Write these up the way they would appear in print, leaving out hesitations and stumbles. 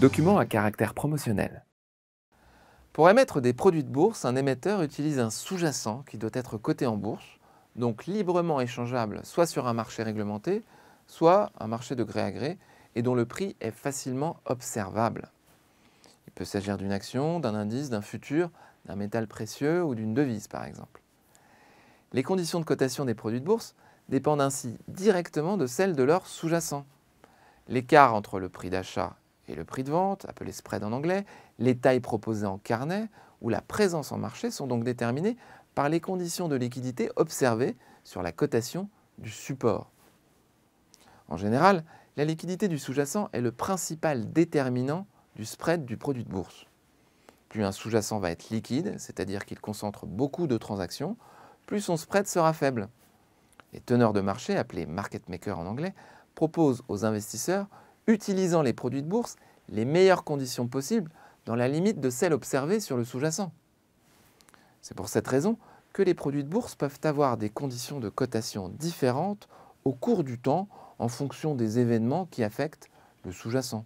Document à caractère promotionnel. Pour émettre des produits de bourse, un émetteur utilise un sous-jacent qui doit être coté en bourse, donc librement échangeable soit sur un marché réglementé, soit un marché de gré à gré, et dont le prix est facilement observable. Il peut s'agir d'une action, d'un indice, d'un futur, d'un métal précieux ou d'une devise par exemple. Les conditions de cotation des produits de bourse dépendent ainsi directement de celles de leur sous-jacent. L'écart entre le prix d'achat et le prix de vente, appelé spread en anglais, les tailles proposées en carnet ou la présence en marché sont donc déterminées par les conditions de liquidité observées sur la cotation du support. En général, la liquidité du sous-jacent est le principal déterminant du spread du produit de bourse. Plus un sous-jacent va être liquide, c'est-à-dire qu'il concentre beaucoup de transactions, plus son spread sera faible. Les teneurs de marché, appelés market makers en anglais, proposent aux investisseurs, utilisant les produits de bourse, les meilleures conditions possibles dans la limite de celles observées sur le sous-jacent. C'est pour cette raison que les produits de bourse peuvent avoir des conditions de cotation différentes au cours du temps en fonction des événements qui affectent le sous-jacent.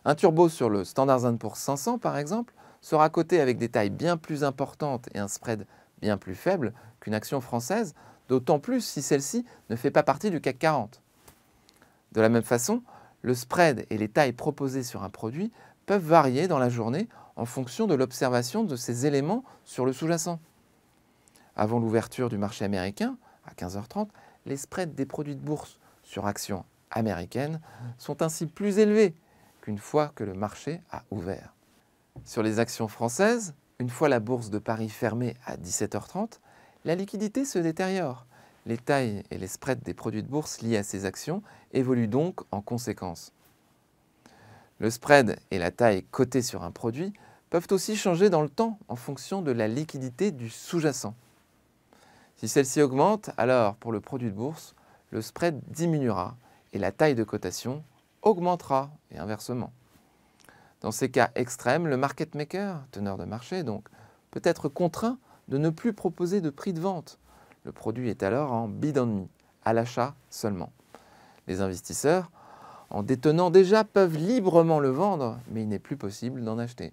Un turbo sur le Standard & Poor's 500 par exemple sera coté avec des tailles bien plus importantes et un spread bien plus faible qu'une action française, d'autant plus si celle-ci ne fait pas partie du CAC 40. De la même façon, le spread et les tailles proposées sur un produit peuvent varier dans la journée en fonction de l'observation de ces éléments sur le sous-jacent. Avant l'ouverture du marché américain, à 15h30, les spreads des produits de bourse sur actions américaines sont ainsi plus élevés qu'une fois que le marché a ouvert. Sur les actions françaises, une fois la bourse de Paris fermée à 17h30, la liquidité se détériore. Les tailles et les spreads des produits de bourse liés à ces actions évoluent donc en conséquence. Le spread et la taille cotée sur un produit peuvent aussi changer dans le temps en fonction de la liquidité du sous-jacent. Si celle-ci augmente, alors pour le produit de bourse, le spread diminuera et la taille de cotation augmentera et inversement. Dans ces cas extrêmes, le market maker, teneur de marché donc, peut être contraint de ne plus proposer de prix de vente. Le produit est alors en bid and me, à l'achat seulement. Les investisseurs, en détenant déjà, peuvent librement le vendre, mais il n'est plus possible d'en acheter.